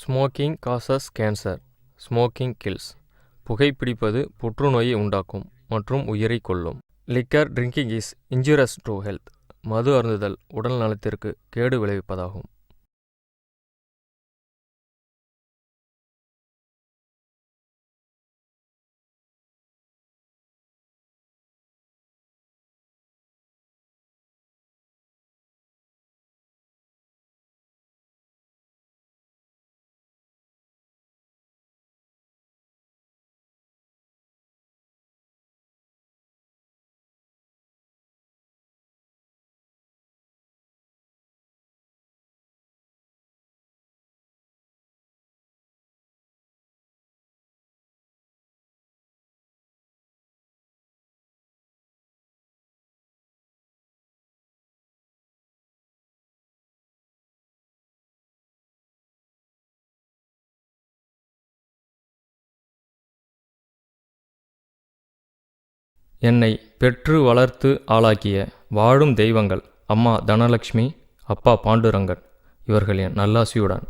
Smoking causes cancer. Smoking kills. புகைப்பிடிப்பது புற்றுநோயை உண்டாக்கும் மற்றும் உயிரை கொல்லும். Liquor drinking is injurious to health. மது அருந்துதல் உடல் நலத்திற்கு கேடு விளைவிப்பதாகும். என்னை பெற்று வளர்த்து ஆளாக்கிய வாழும் தெய்வங்கள் அம்மா தனலட்சுமி, அப்பா பாண்டுரங்கன் இவர்கள் என் நல்லாசியுடன்.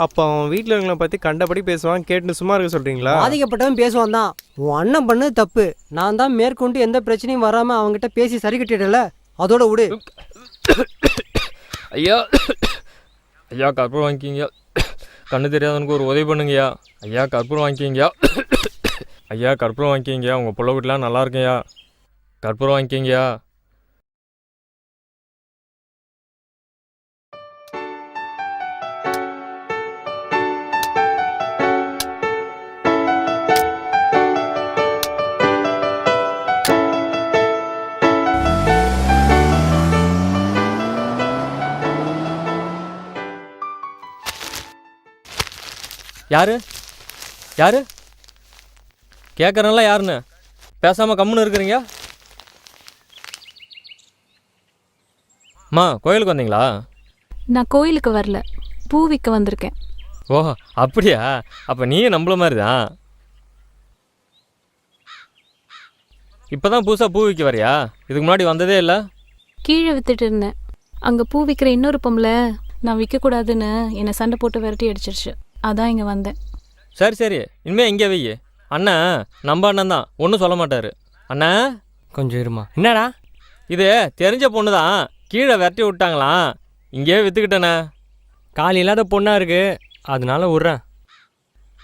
அப்போ அவன் வீட்டில் இருக்கவங்களை பற்றி கண்டபடி பேசுவான், கேட்டு சும்மா இருக்க சொல்கிறீங்களா? பாதிக்கப்பட்டவன் பேசுவான் தான். உன் அண்ணன் பண்ணது தப்பு. நான் தான் மேற்கொண்டு எந்த பிரச்சனையும் வராமல் அவங்ககிட்ட பேசி சரி கட்டிடல. அதோட விடு. ஐயா ஐயா கற்பூரம் வாங்கிக்கிங்க. கண்ணு தெரியாதவனுக்கு ஒரு உதவி பண்ணுங்கய்யா. ஐயா கற்பூரம் வாங்கிக்கிங்கய்யா. ஐயா கற்பூரம் வாங்கிக்கிங்கய்யா. உங்கள் பிள்ளை வீட்டிலாம் நல்லா இருக்குங்கய்யா. கற்பூரம் வாங்கிக்கிங்கய்யா. யாரு யாரு கேட்குறேன்ல யாருன்னு பேசாமல் கம்முன்னு இருக்கிறீங்க? அம்மா கோயிலுக்கு வந்தீங்களா? நான் கோயிலுக்கு வரல, பூ விற்க வந்திருக்கேன். ஓஹோ அப்படியா? அப்போ நீயும் நம்மள மாதிரி தான். இப்போ தான் புதுசாக பூ விற்க வரியா? இதுக்கு முன்னாடி வந்ததே இல்லை? கீழே வித்துட்டு இருந்தேன். அங்கே பூ விற்கிற இன்னொரு பொம்பளை நான் விற்கக்கூடாதுன்னு என்னை சண்டை போட்டு விரட்டி அடிச்சிருச்சு. அதான் இங்கே வந்தேன். சரி சரி, இனிமேல் இங்கே வெய்ய. அண்ணன் நம்ம அண்ணன் தான், ஒன்றும் சொல்ல மாட்டார். அண்ணா கொஞ்சம் இருமா. என்னடா? இது தெரிஞ்ச பொண்ணு தான், கீழே விரட்டி விட்டாங்களாம், இங்கேயே விற்றுக்கிட்டேண்ணே. கால் இல்லாத பொண்ணா இருக்கு, அதனால விட்றேன்.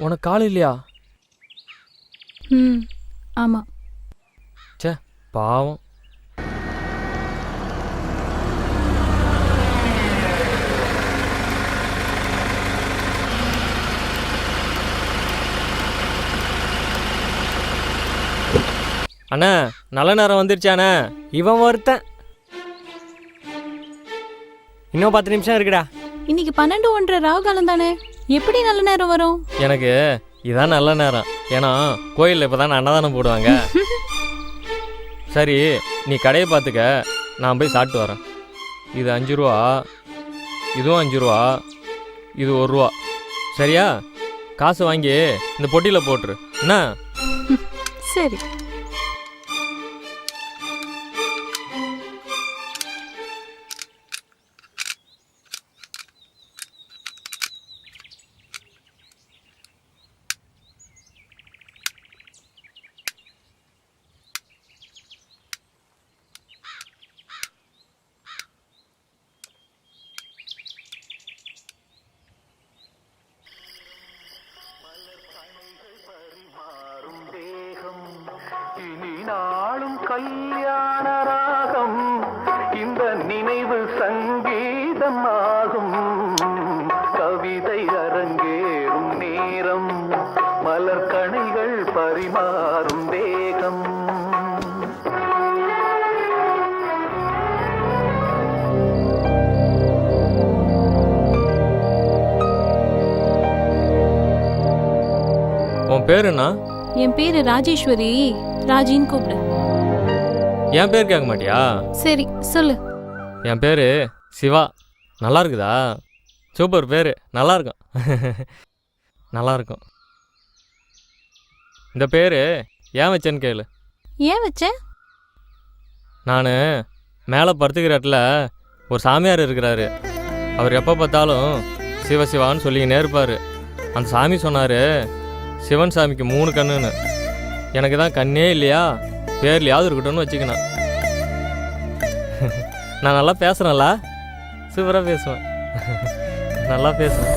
உனக்கு கால் இல்லையா? ம் ஆமாம். சே பாவம். அண்ணா நல்ல நேரம் வந்துருச்சாண்ணே. இவன் ஒருத்தன். இன்னும் 10 நிமிஷம் இருக்குடா. இன்னைக்கு 12:01 ராகுகாலம் தானே, எப்படி நல்ல நேரம் வரும்? எனக்கு இதான் நல்ல நேரம், ஏன்னா கோயிலில் இப்போ தான் அன்னதானம் போடுவாங்க. சரி நீ கடையை பார்த்துக்க, நான் போய் சாப்பிட்டு வரேன். இது 5 ரூபா, இதுவும் 5 ரூபா, இது 1 ரூபா. சரியா? காசு வாங்கி இந்த பொட்டியில் போட்டுரு என்ன? சரி. நாளும் கல்யாண ராகம், இந்த நினைவு சங்கீதமாகும். கவிதை அரங்கேறும் நேரம், மலர் கணைகள் பரிமாறும் தேகம். உன் பேர் என்ன? என் பேரு ராஜேஸ்வரி, ராஜின்னு கூப்பிடு. என் பேர் கேட்க மாட்டியா? சரி சொல்லு. என் பேர் சிவா. நல்லா இருக்குதா? சூப்பர் பேர், நல்லா இருக்கும். நல்லா இருக்கும். இந்த பேர் ஏன் வச்சேன்னு கேளு. ஏன் வச்சேன்? நான் மேலே படுத்துக்கிற இடத்துல ஒரு சாமியார் இருக்கிறாரு. அவர் எப்போ பார்த்தாலும் சிவசிவான்னு சொல்லிக்கினே இருப்பார். அந்த சாமி சொன்னார், சிவன் சாமிக்கு 3 கண்ணுன்னு. எனக்கு தான் கண்ணே இல்லையா, பேர்லையாவது இருக்கட்டும்னு வச்சுக்கினேன். நான் நல்லா பேசுகிறேன்ல, சூப்பராக பேசுவேன். நல்லா பேசுவேன்.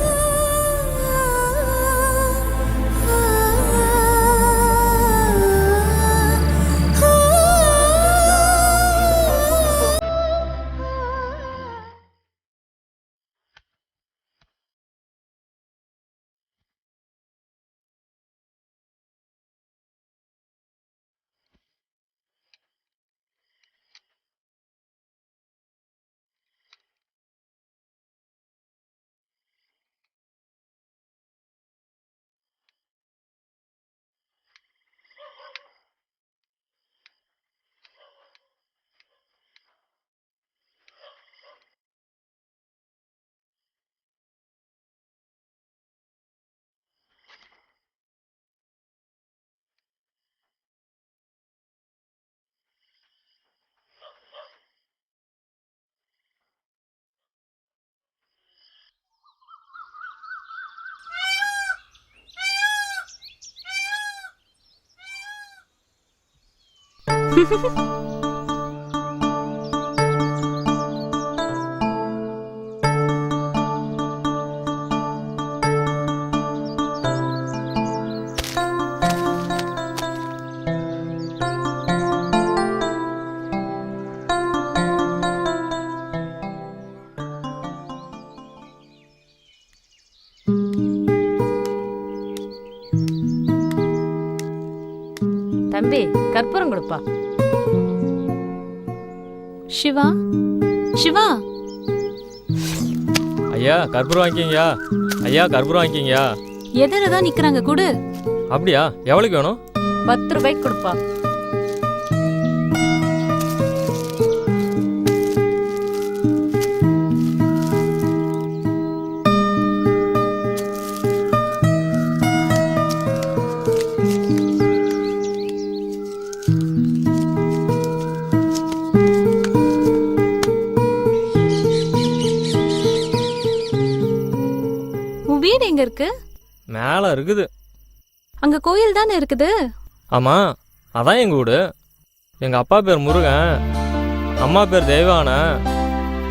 தம்பி கற்பூரம் கொடுப்பா. சிவா, சிவா. ஐயா கற்பூரம் வாங்கிக்கிங்கயா. ஐயா கற்பூரம் வாங்கிக்கிங்கயா. எதிர தான் நிக்கிறாங்க குடு. அப்படியா? எவ்வளோக்கு வேணும்? 10 ரூபாய்க்கு கொடுப்பா. உன் வீடு எங்க இருக்கு? மேலே இருக்குது. அங்க கோயில் தானே இருக்குது. ஆமாம், அதான் எங்கள் வீடு. எங்கள் அப்பா பேர் முருகன், அம்மா பேர் தெய்வான,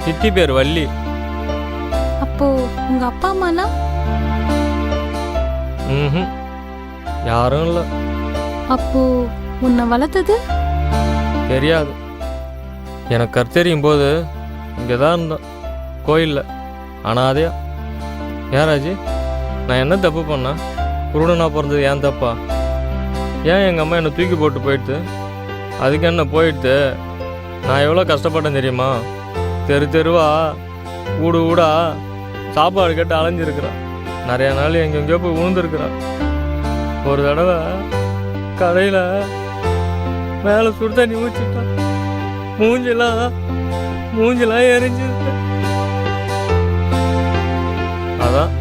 சித்தி பேர் வள்ளி. அப்போ உங்க அப்பா அம்மாலாம்? ம், யாரும் இல்லை. அப்போ உன்னை வளர்த்தது? தெரியாது. எனக்கு கருத்தெரியும் போது இங்கே தான் இருந்தேன், கோயிலில். அனாதையா. ஏன் ராஜி, நான் என்ன தப்பு பண்ணேன்? குருடனா பிறந்தது ஏன் தப்பா? ஏன் எங்கள் அம்மா என்னை தூக்கி போட்டு போயிடுது? அதுக்கு என்ன போயிடுது? நான் எவ்வளோ கஷ்டப்பட்டேன் தெரியுமா? தெருவா ஊடு ஊடா சாப்பாடு கேட்டு அலைஞ்சிருக்கிறேன். நிறையா நாள் எங்கெங்கேயோ போய் விழுந்துருக்குறேன். ஒரு தடவை கடையில் மேலே சுடு தண்ணி ஊற்றிட்டேன். மூஞ்சிலாம் எரிஞ்சிருக்கு. அதான்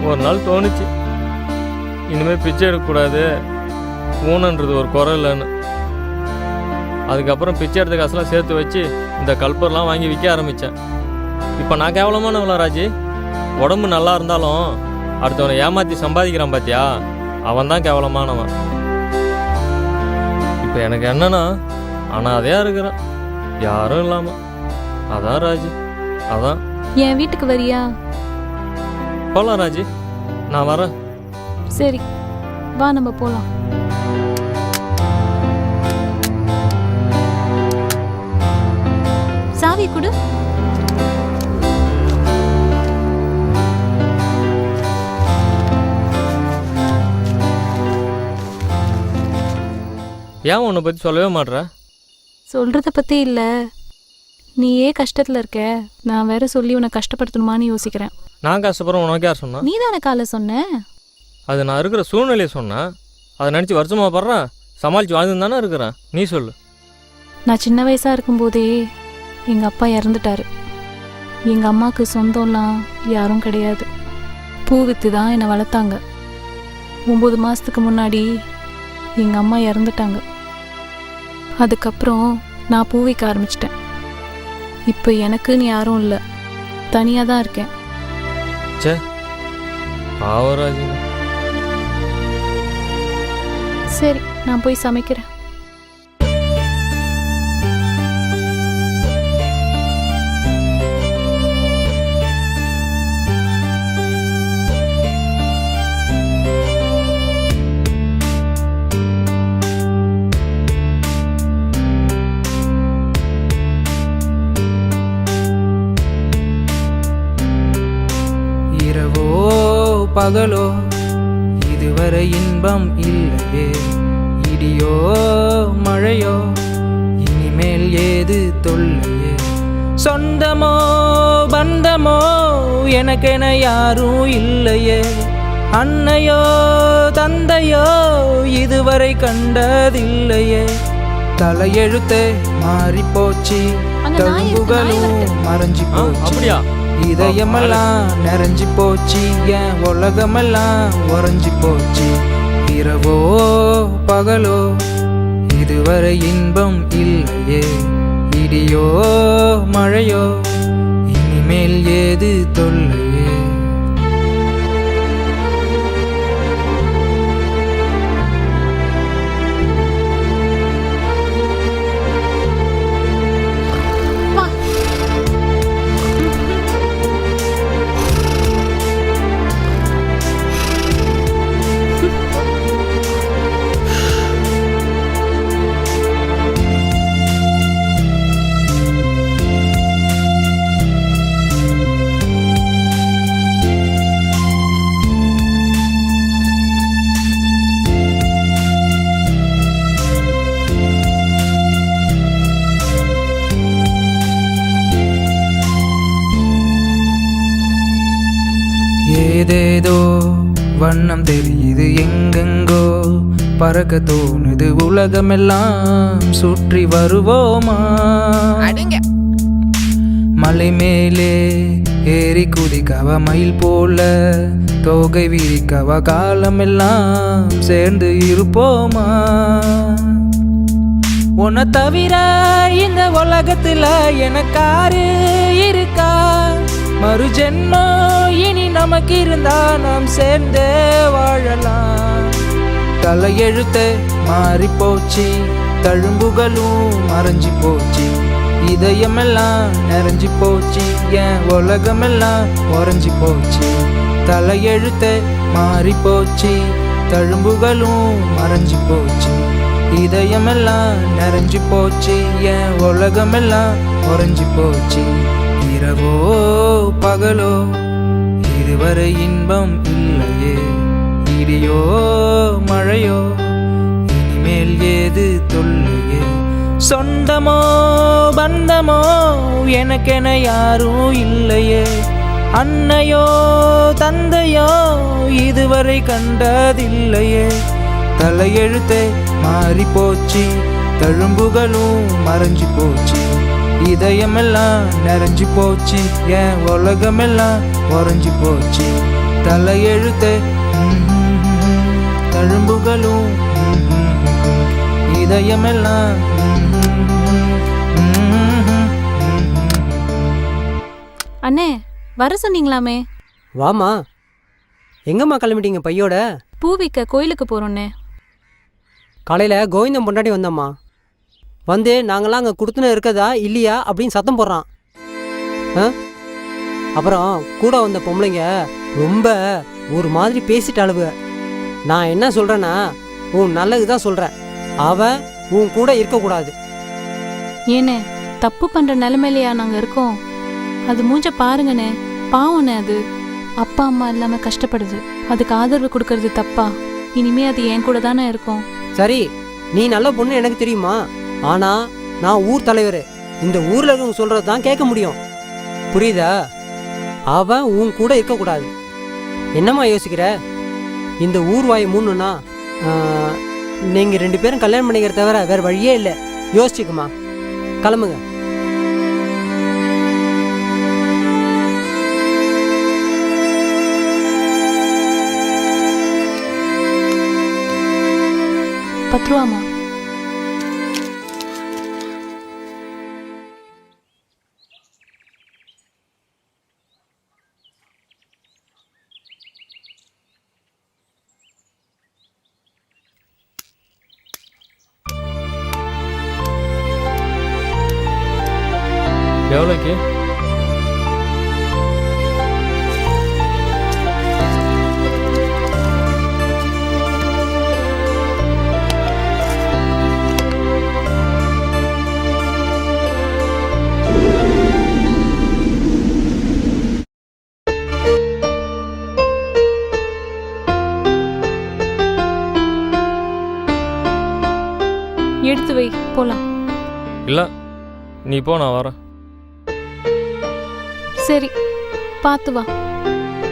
ஒரு நாள் தோணுச்சு, இனிமேல் பிச்சை எடுக்கக்கூடாது, ஊனன்றது ஒரு குறை இல்லைன்னு. அதுக்கப்புறம் பிச்சை எடுத்த காசுலாம் சேர்த்து வச்சு இந்த கல்பர்லாம் வாங்கி விற்க ஆரம்பித்தேன். இப்போ நான் கேவலமானவளா ராஜி? உடம்பு நல்லா இருந்தாலும் அடுத்தவனை ஏமாற்றி சம்பாதிக்கிறான் பார்த்தியா, அவன் தான் கேவலமானவன். இப்போ எனக்கு என்னன்னா, அனாதையாக இருக்கிறான், யாரும் இல்லாமல். அதான் ராஜி, அதான். என் வீட்டுக்கு வரியா? போகலாம் ராஜி, நான் வரேன். சரி வா, நம்ம போலாம். சாவி கொடு. ஏன் உன்னை பற்றி சொல்லவே மாட்ற? சொல்றத பத்தி இல்ல, நீயே கஷ்டத்துல இருக்க, நான் வேற சொல்லி உன்னை கஷ்டப்படுத்தணுமான்னு யோசிக்கிறேன். நான் கஷ்டப்படுறேன் உனக்கு யார் சொன்னா? நீ தானே காலை சொன்ன. அது நான் இருக்கிற சூழ்நிலையை சொன்னேன். அதை நினச்சி வருஷமாக படுறேன், சமாளித்து வாழ்ந்து தானே இருக்கிறேன். நீ சொல்லு. நான் சின்ன வயசா இருக்கும்போதே எங்க அப்பா இறந்துட்டாரு. எங்க அம்மாவுக்கு சொந்தம்லாம் யாரும் கிடையாது. பூ வித்து தான் என்னை வளர்த்தாங்க. 9 மாசத்துக்கு முன்னாடி எங்க அம்மா இறந்துட்டாங்க. அதுக்கப்புறம் நான் பூ விற்க ஆரம்பிச்சிட்டேன். இப்போ எனக்குன்னு யாரும் இல்லை, தனியாக தான் இருக்கேன். சே பாவராஜி. சரி, நான் போய் சமைக்கிறேன். இரவோ பகலோ இதுவரை இன்பம் இல்லையே, இடியோ மழையோ இனிமேல் ஏது தொல்லையே, சொந்தமோ பந்தமோ எனக்கென யாரும் இல்லையே, அன்னையோ தந்தையோ இதுவரை கண்டதில்லையே, தலையெழுத்தே மாறி போச்சு, தங்குகளும் மறைஞ்சி போச்சு, அப்படியா? இதயமெல்லாம் நிறைஞ்சி போச்சு, என் உலகமெல்லாம் உறைஞ்சி போச்சு. இரவோ பகலோ இதுவரை இன்பம் இல்லையே, இடியோ மழையோ இனிமேல் ஏது தொல்லையே. ஏதேதோ வண்ணம் தெரியுது எங்கெங்கோ பறக்க தோணுது உலகமெல்லாம் சுற்றி வருவோமா மலை மேலே ஏறி குதிக்கவா மயில் போல தோகை விரிக்கவா காலமெல்லாம் சேர்ந்து இருப்போமா உன்னை தவிர இந்த உலகத்துல எனக்காரு இருக்கா மறு ஜென்மம் இனி நமக்கு இருந்தா நாம் சேர்ந்தே வாழலாம் தலையெழுத்து மாறி போச்சு தழும்புகளும் மறைஞ்சி போச்சு இதயமெல்லாம் நிறைஞ்சி போச்சு என் உலகமெல்லாம் உறைஞ்சி போச்சு தலையெழுத்து மாறி போச்சு தழும்புகளும் மறைஞ்சி போச்சு இதயமெல்லாம் நிறைஞ்சி போச்சு என் உலகமெல்லாம் உறைஞ்சி போச்சு இரவோ பகலோ இதுவரை இன்பம் இல்லையே இடியோ மழையோ இனிமேல் ஏது தொல்லையே சொந்தமோ பந்தமோ எனக்கென யாரும் இல்லையே அன்னையோ தந்தையோ இதுவரை கண்டதில்லையே தலையெழுத்தே மாறி போச்சு தழும்புகளும் மறைஞ்சி போச்சு இதயமெல்லாம் நிறைஞ்சி போச்சு என் உலகமெல்லாம் உறைஞ்சி போச்சு தலையெழுத்தே தழும்புகளும் இதயமெல்லாம் அண்ணே வர சொன்னீங்களாமே வாமா. எங்கம்மா கிளம்பிட்டீங்க பையோட? பூ விற்க கோயிலுக்கு போகிறோண்ணே. காலையில் கோவிந்தம் பொண்டாட்டி வந்தம்மா. வந்து நாங்களாம் அங்கே கொடுத்துன்னு இருக்கதா இல்லையா அப்படின்னு சத்தம் போடுறான். அப்புறம் கூட வந்த பொம்பளைங்க ரொம்ப ஒரு மாதிரி பேசிட்டு அழுவ. நான் என்ன சொல்கிறேன்னா உன் நல்லது தான் சொல்கிறேன். அவன் உன் கூட இருக்கக்கூடாது. ஏண்ணே தப்பு பண்ணுற நிலைமையிலையா நாங்கள் இருக்கோம்? அது மூஞ்ச பாருங்கண்ணே, பாவண்ணே. அது அப்பா அம்மா இல்லாமல் கஷ்டப்படுது, அதுக்கு ஆதரவு கொடுக்கறது தப்பா? இனிமே அது என் கூட தானே இருக்கும். சரி, நீ நல்ல பொண்ணு எனக்கு தெரியுமா? ஆனால் நான் ஊர் தலைவர். இந்த ஊரில் இருக்கவங்க சொல்கிறது தான் கேட்க முடியும். புரியுதா? அவன் உன் கூட இருக்கக்கூடாது. என்னம்மா யோசிக்கிற? இந்த ஊர் வாயை மூணுன்னா நீங்கள் 2 பேரும் கல்யாணம் பண்ணிக்கிறத தவிர வேறு வழியே இல்லை. யோசிச்சுக்குமா, கிளம்புங்க. பத்ருவாமா. எவ்வளோக்கு? எடுத்து வை, போலாம். இல்லை, நீ போ, நான் வரேன். சரி, பார்த்து வா,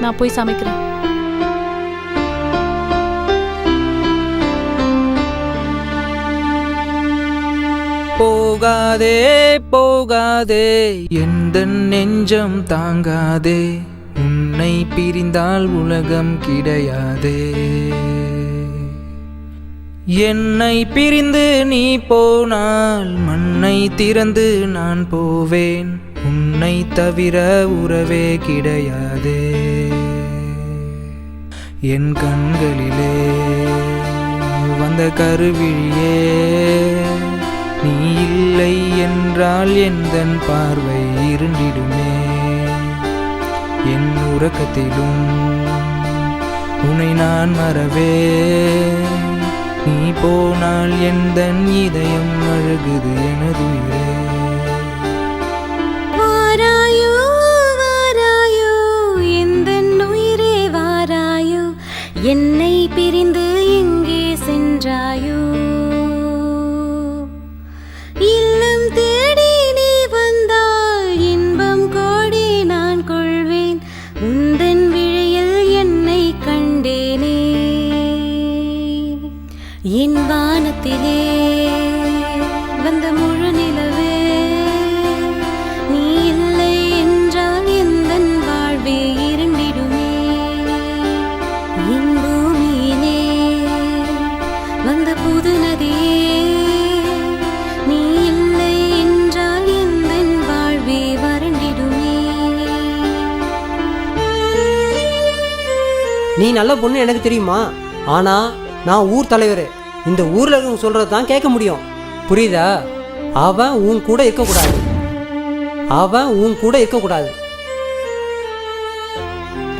நான் போய் சமைக்கிறேன். போகாதே போகாதே எந்த நெஞ்சம் தாங்காதே, உன்னை பிரிந்தால் உலகம் கிடையாதே. என்னை பிரிந்து நீ போனால் மண்ணை திறந்து நான் போவேன், உன்னை தவிர உறவே கிடையாதே. என் கண்களிலே வந்த கருவிழியே, நீ இல்லை என்றால் எந்தன் பார்வை இருண்டிடுமே. என் உறக்கத்திலும் உன்னை நான் மறவே, நீ போனால் எந்தன் இதயம் அழுகுது எனதுயிரே. வாராயோ வாராயோ எந்தன் உயிரே வாராயோ, என்னை பிரிந்து எங்கே சென்றாயோ. இல்லம் தேடி நீ வந்தால் இன்பம் கோடி நான் கொள்வேன், உந்தன் விழியில் என்னை கண்டேனே. நீ நல்ல பொண்ணு எனக்கு தெரியுமா? ஆனால் நான் ஊர் தலைவர். இந்த ஊரில் இருக்கவங்க சொல்கிறது தான் கேட்க முடியும். புரியுதா? அவன் உன் கூட இருக்கக்கூடாது. அவன் உன் கூட இருக்கக்கூடாது.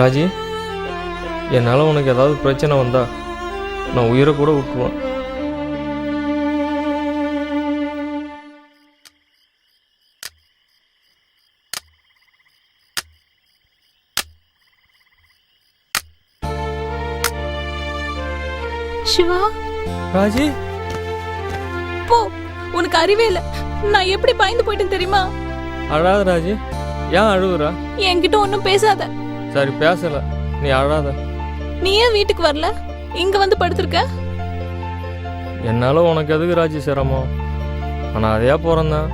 ராஜி, என்னால் உனக்கு ஏதாவது பிரச்சனை வந்தா நான் உயிரை கூட விட்டுருவேன். சிவா, ராஜி, போ. உனக்கு அறிவே இல்லை. நான் எப்படி பயந்து போயிட்டேன் தெரியுமா? அழாத ராஜி. ஏன் அழுகுறா? என்கிட்ட ஒன்றும் பேசாத. சரி, பேசல, நீ அழாத. நீ ஏன் வீட்டுக்கு வரல? இங்க வந்து படுத்திருக்க. என்னால் உனக்கு எதுக்கு ராஜி சிரமம்? ஆனால் அதே பிறந்தேன்,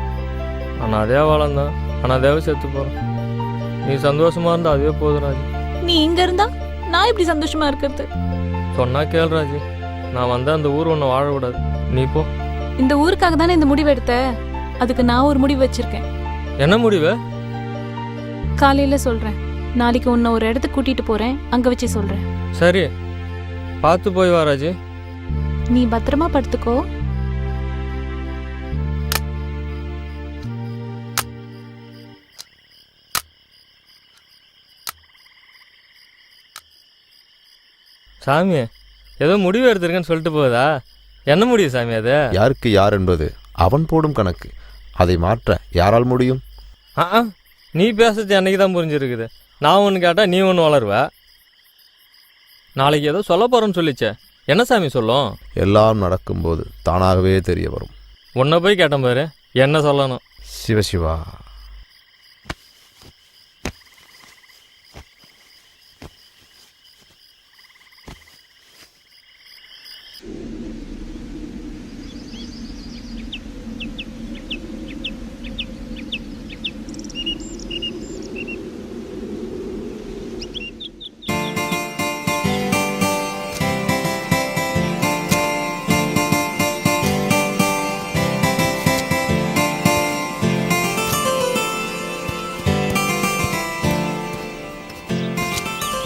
ஆனால் அதே வளர்ந்தேன், ஆனால் அதே செத்து போகிறேன். நீ சந்தோஷமா இருந்தா அதுவே போதும் ராஜி. நீ இங்க இருந்தா நான் எப்படி சந்தோஷமா இருக்கிறது? சொன்னா கேள் ராஜி. நான் வந்தால் அந்த ஊர் ஒன்று வாழ விடாது. நீ போ. இந்த ஊருக்காக தானே இந்த முடிவு எடுத்த. அதுக்கு நான் ஒரு முடிவு வச்சிருக்கேன். என்ன முடிவு? காலையில சொல்றேன். நாளைக்கு உன்னை ஒரு இடத்துக்கு கூட்டிட்டு போறேன். அங்க வச்சு சொல்றேன். சரி, பார்த்து போய் வா ராஜி. நீ பத்திரமா படுத்துக்கோ. சாமி, ஏதோ முடிவு எடுத்திருக்கேன்னு சொல்லிட்டு போகுதா? என்ன முடிவு சாமி அது? யாருக்கு யார் என்பது அவன் போடும் கணக்கு. அதை மாற்ற யாரால் முடியும்? நீ பேசுறது என்னைக்கு தான் புரிஞ்சிருக்குது. நான் ஒன்று கேட்டால் நீ ஒன்று வளருவ. நாளைக்கு ஏதோ சொல்ல போகிறேன்னு சொல்லிச்சே, என்ன சாமி சொல்லும்? எல்லாம் நடக்கும்போது தானாகவே தெரிய வரும். உன்னை போய் கேட்டேன் பாரு, என்ன சொல்லணும்? சிவசிவா.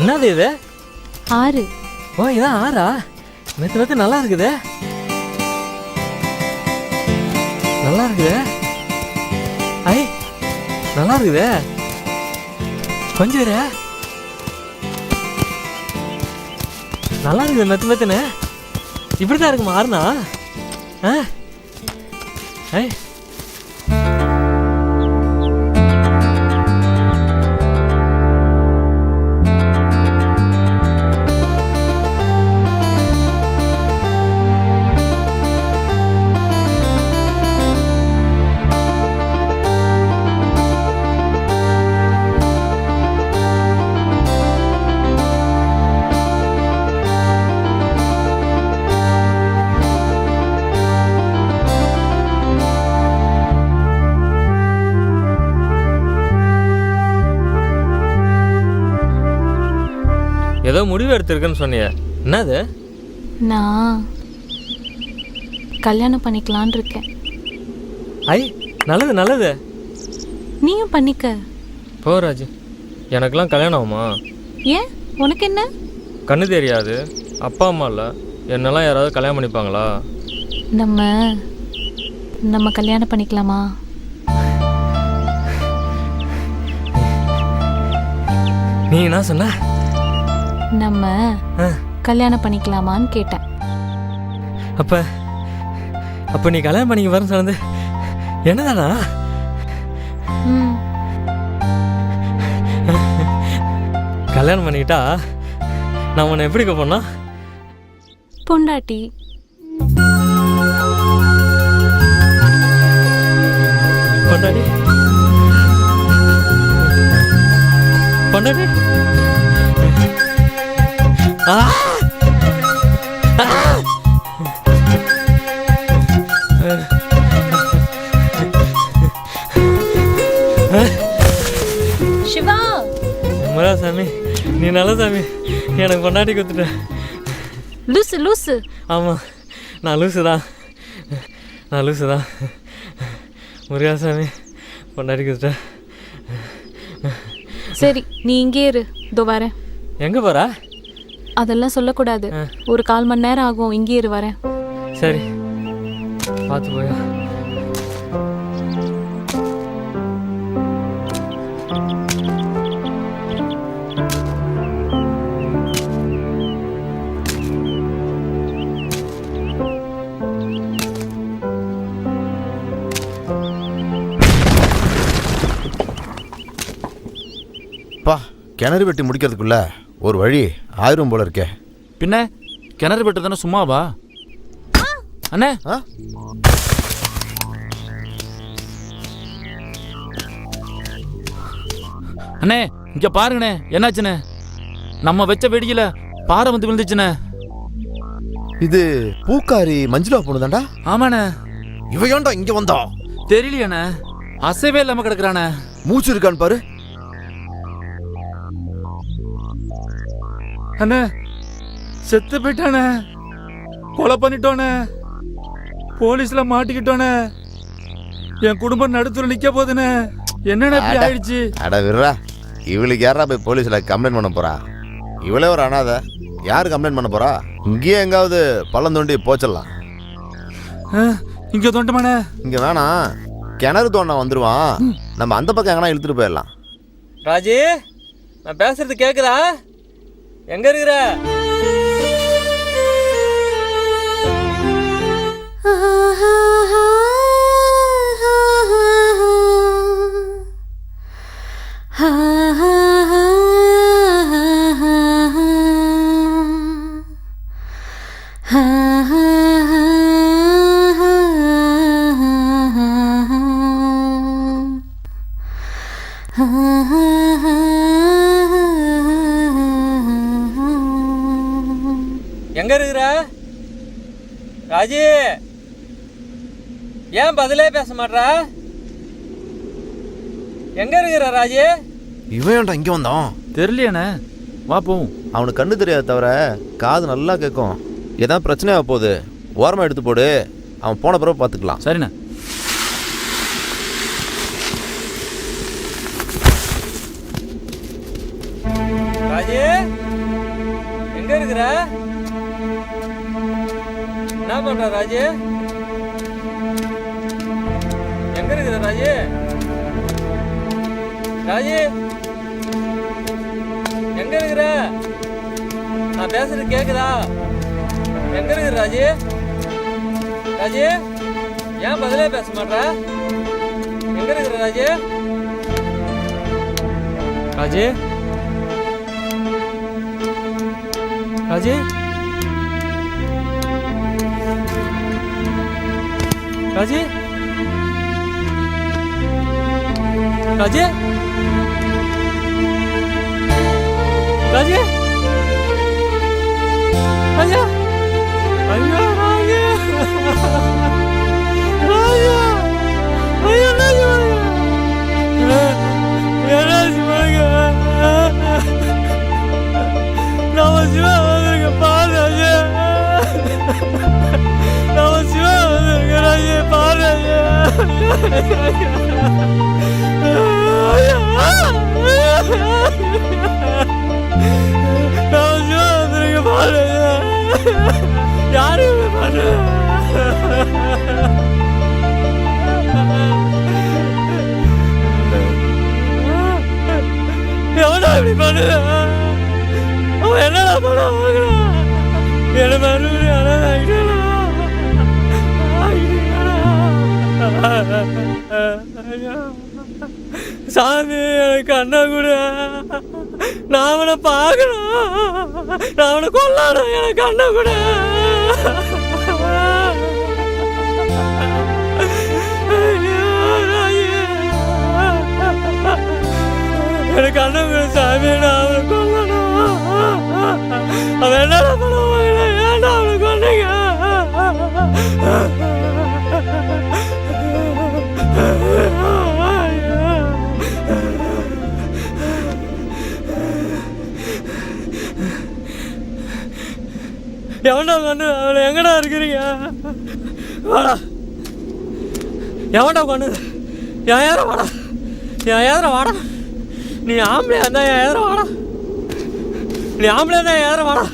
என்னது இது? 6. ஓ, இதான் 6ஆ? மெத்து மெத்து நல்லா இருக்குது. நல்லா இருக்குது. ஐ, நல்லா இருக்குது. கொஞ்சம் இரு. நல்லா இருக்குது மெத்து மெத்துன்னு. இப்படி தான் இருக்குமா 6னா? ஐ, ஏதோ முடிவு எடுத்திருக்குன்னு சொன்னிய, என்னது? நான் கல்யாணம் பண்ணிக்கலான் இருக்கேன். ஐ, நல்லது நல்லது. நீயும் பண்ணிக்க. போ ராஜி, எனக்கெல்லாம் கல்யாணம் ஆகுமா? ஏன், உனக்கு என்ன? கண்ணு தெரியாது, அப்பா அம்மா இல்லை, என்னெல்லாம் யாராவது கல்யாணம் பண்ணிப்பாங்களா? நம்ம கல்யாணம் பண்ணிக்கலாமா? நீ என்ன சொன்ன? நம்ம கல்யாணம் பண்ணிக்கலாமான்னு கேட்டேன். அப்ப நீ கல்யாணம் பண்ணிக்க வரேன்னு சொன்னது என்னதானா? கல்யாணம் பண்ணிக்கிட்டா நான் உன்னை எப்படி கூப்பிடனா? பொண்டாட்டி. பொண்டாட்டி பொண்டாட்டி. சிவா, சாமி, நீ நல்ல சாமி, எனக்கு பொண்டாட்டி கொடுத்துட்ட. லூசு லூசு. ஆமாம், நான் லூசு தான். முருகாசாமி, பொண்டாட்டி கொடுத்துட்ட. சரி, நீ இங்கே இரு, இதோ வரேன். எங்கே போகிறா? அதெல்லாம் சொல்லக்கூடாது. ஒரு 1/4 மணி நேரம் ஆகும். இங்கே இரு, வரேன். சரி, பார்த்து போயா. பா, கிணறு வெட்டி முடிக்கிறதுக்குள்ள ஒரு வழி ஆயிரம் போல இருக்கே. பின்ன கிணறு வெட்டு தானே, சும்மாவா அண்ணே? அண்ணே இங்க பாருங்கண்ணே, என்னாச்சுண்ணே? நம்ம வச்ச வெடியில பாறை வந்து விழுந்துச்சுண்ணே. இது பூக்காரி மஞ்சுளா பொண்ணுதான்டா. ஆமாண்ணே. இவ ஏன்டா இங்க வந்தா? தெரியலையாண்ணே, அசைவே இல்லாம கிடக்குறானே. மூச்சு இருக்கான்னு பாரு. அண்ணே செத்து போயிட்டானே, கொலை பண்ணிட்டோனே, போலீஸ்ல மாட்டிக்கிட்டோனே, என் குடும்பம் நடுத்துல நிக்க போதுனே. என்னண்ணே இப்படி ஆயிடுச்சு? அட விடுறா, இவளுக்கு யாரா போய் போலீஸ்ல கம்ப்ளைண்ட் பண்ண போறா? இவளே ஒரு அனாதை, யாரு கம்ப்ளைண்ட் பண்ண போறா? இங்கேயே எங்காவது பள்ளம் தோண்டி போச்சிடலாம். இங்க தோண்டமாண்ணே. இங்க வேணாம், கிணறு தோண்ட வந்துருவான். நம்ம அந்த பக்கம் எங்கன்னா இழுத்துட்டு போயிடலாம். ராஜி, நான் பேசுறது கேக்குதா? எங்க இருக்கிற? எங்க இருக்கிற ராஜி? ஏன் பதிலே பேச மாட்டா? எங்க இருக்கிற ராஜி? இவன் ஏன்டா இங்க வந்தான்? தெரியலையாண்ணே, வா போவோம். அவனுக்கு கண்ணு தெரியாது தவிர காது நல்லா கேட்கும். ஏதாவது பிரச்சனையா போகுது, ஓரமா எடுத்து போடு. அவன் போன பிறகு பார்த்துக்கலாம். சரிண்ணே. ராஜி, எங்க இருக்கிற? என்ன பண்ற ராஜி? எங்க இருக்கிற ராஜி? ராஜி, எங்க இருக்கிற? நான் பேசுறது கேக்குதா? எங்க இருக்கிற ராஜி? ராஜி, ஏன் பதிலே பேச மாட்டா? எங்க இருக்கிற ராஜி? ராஜி, ராஜி, ராஜி, ராஜி, ராஜி, ஐயா, ஐயா, ராஜி, ராஜி, ஐயா, ராஜி, ராஜி, நம்ம சிவா வந்துருக்க பாரு ராஜி, நம்ம சிவா வந்துருக்க ராஜி, பாரு ராஜி, நம்ம சிவா வந்துருக்க பாரு ராஜி. யாரு பாரு? எவனா இப்படி பண்ணுற? அவன் என்னடா பண்ண வாங்கலாம்? என்ன மறுபடியும் சாமி, எனக்கு அண்ணா கூட, நான் அவனை பார்க்கணும், நான் அவனை கொல்லணும், எனக்கு அண்ணா கூட. எனக்கு அண்ணன் கூட சாமி, நான் அவனை கொல்லணும். அவன் என்னடா பண்ணுவாங்க? ஏன்டா அவனை கொண்டீங்க? எவன்டா கொண்டு? அவளை எங்கடா இருக்கிறீங்க? வாடா, எவன்டா கொண்டு? என் ஏதர வாடா, என் ஏதர வாடா. நீ ஆம்பளையா இருந்தா என் ஏதர வாடா, நீ ஆம்பளையா இருந்தா என் ஏதர வாடா.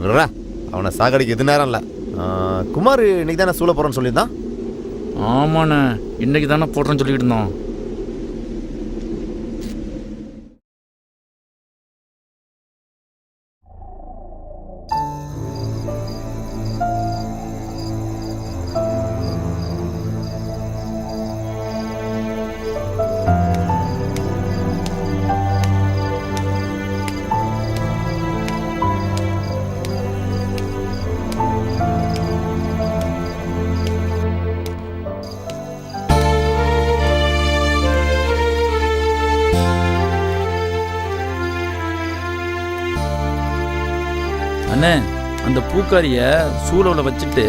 விடுறா, அவனை சாகடிக்க எது நேரம் இல்லை. குமார் இன்னைக்கு தானே சூழ போகிறேன்னு சொல்லியிருந்தான். ஆமாண்ணே, இன்னைக்கு தானே போடுறேன்னு சொல்லிட்டு இருந்தோம். அண்ணே, அந்த பூக்காரிய சூழல வச்சுட்டு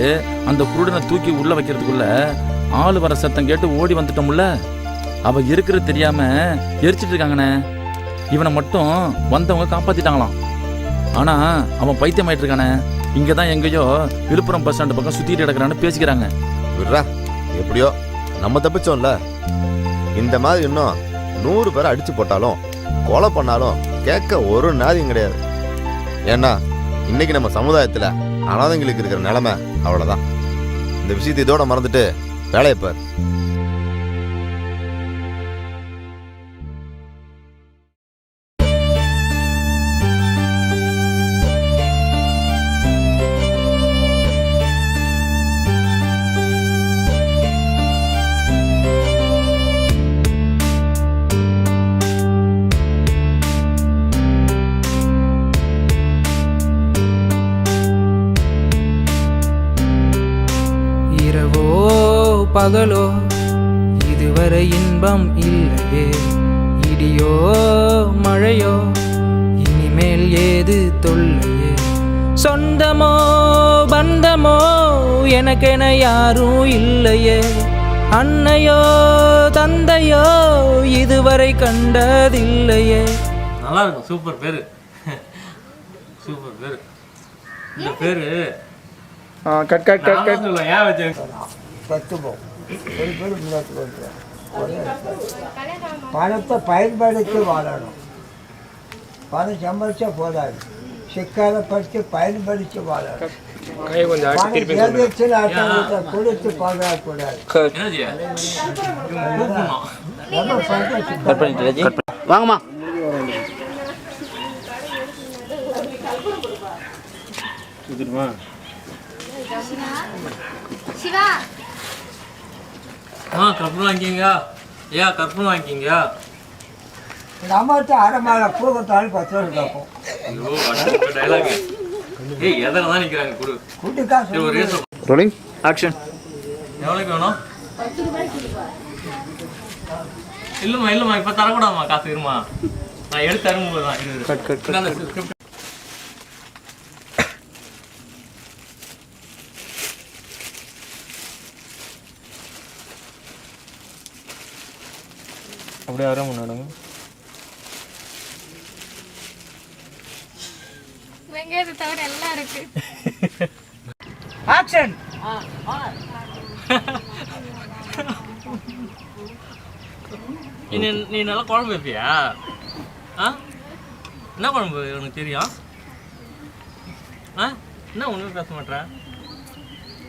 அந்த குருடனை தூக்கி உள்ள வைக்கிறதுக்குள்ள ஆள் வர சத்தம் கேட்டு ஓடி வந்துட்டோம்ல. அவ இருக்கிறது தெரியாம எரிச்சிட்டு இருக்காங்கண்ணே. இவனை மட்டும் வந்தவங்க காப்பாத்திட்டாங்களாம். ஆனா அவன் பைத்தியமாயிட்டு இருக்கானே. இங்கதான் எங்கேயோ விழுப்புரம் பஸ் ஸ்டாண்டு பக்கம் சுத்திட்டு கிடக்குறான்னு பேசிக்கிறாங்க. விடுறா, எப்படியோ நம்ம தப்பிச்சோம்ல. இந்த மாதிரி இன்னும் 100 பேரை அடிச்சு போட்டாலும் கொலை பண்ணாலும் கேட்க ஒரு நாதியும் கிடையாது. ஏன்னா இன்னைக்கு நம்ம சமுதாயத்தில் அனாதைங்களுக்கு இருக்கிற நிலைமை அவ்வளோதான். இந்த விஷயத்தை இதோட மறந்துட்டு வேலையை பார். பகலோ இதுவரை இன்பம் இல்லையே. இடியோ மழையோ இனிமேல் ஏது தொல்லையே. சொந்தமோ பந்தமோ எனக்கென யாரும் இல்லையே. அன்னையோ தந்தையோ இதுவரை கண்டதில்லையே. நல்லா இருக்கும். சூப்பர் பேரு, சூப்பர் பேரு. இந்த பேரு கட் கட் கட் கட் சொல்லுவேன். ஏன் வச்சு பணத்தை பயன்படுத்தி வாழணும். பணம் சம்பாதிச்சா போதாது, சிக்கால படித்து பயன்படுத்தி வாழணும். கொடுத்து பார்க்கக்கூடாது. வாங்கம்மா. சிவா கற்பூரம் வாங்கிங்க. ஏன் கற்பூரம் வாங்கிங்க. நம்மகிட்ட அரை மேலே பூக்கத்தாலும் 10 ரூபா கேட்போம். டைலாக். ஏய், எதில் தான் நிற்கிறாங்க. கொடு கூட்டு காசு. ஒரு ரேஸ். Rolling action. எவ்வளோக்கு வேணும்? 10 ரூபாய்க்கு. இல்லைம்மா இல்லைம்மா, இப்போ தரக்கூடாதும்மா. காசு இருமா, நான் எடுத்து தரும்போது தான். அப்படியே வர முன்னாடுங்க. வெங்காயத்தை தவிர எல்லாம் இருக்கு. ஆக்ஷன். நீ நல்லா குழம்பு வைப்பியா? என்ன குழம்பு உனக்கு தெரியும்? என்ன ஒன்றும் பேச மாட்டேற?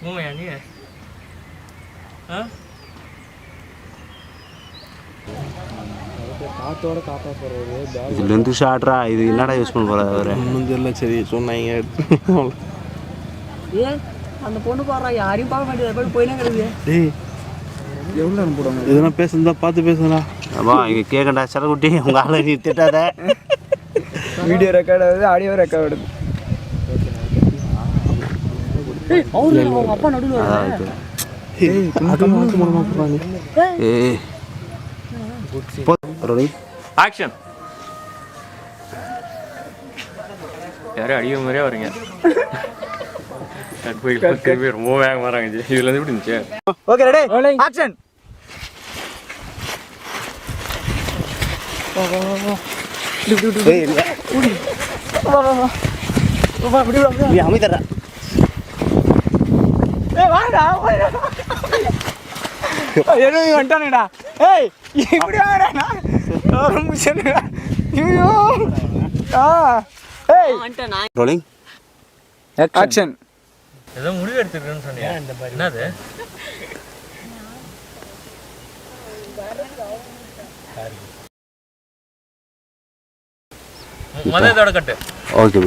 ஊமையா நீ? காத்தோட காப்பா போறது இதுல இருந்து ஷாட்ரா. இது என்னடா யூஸ் பண்ண போற அவரு? ஒன்றும் தெரியல. சரி சொன்னாங்க. அந்த பொண்ணு பாடுறா, யாரையும் பார்க்க மாட்டேங்குது. போயினா கிடக்குது. டேய், எவ்வளோ போடுவாங்க? இதெல்லாம் பேசுறதா பார்த்து பேசுங்களா? ஆமா, இங்க கேட்கண்டா செலகுட்டி. உங்க ஆளை நீ திட்டாத. வீடியோ ரெக்கார்ட் ஆகுது, ஆடியோ ரெக்கார்ட் ஆகுது. அப்பா நடுவில் ஆக்ஷன். யாரும் அடிக்கிற மாதிரியே வரீங்க. திருப்பி ரொம்ப வேகம் வராங்க. இதுல இருந்து எப்படி இருந்துச்சு? Okay, ready, action. நீ அமைதரா வந்துட்டானுடா. ஏய் இப்படி வாங்கடா. ரொம்ப சொன்னடா. ஐயோ. ஏய் ரோலிங் ஆக்ஷன். ஏதோ முடிவு எடுத்துக்கிறேன்னு சொன்னியா? என்னது? மொதல் இதோட கட்டு. ஓகே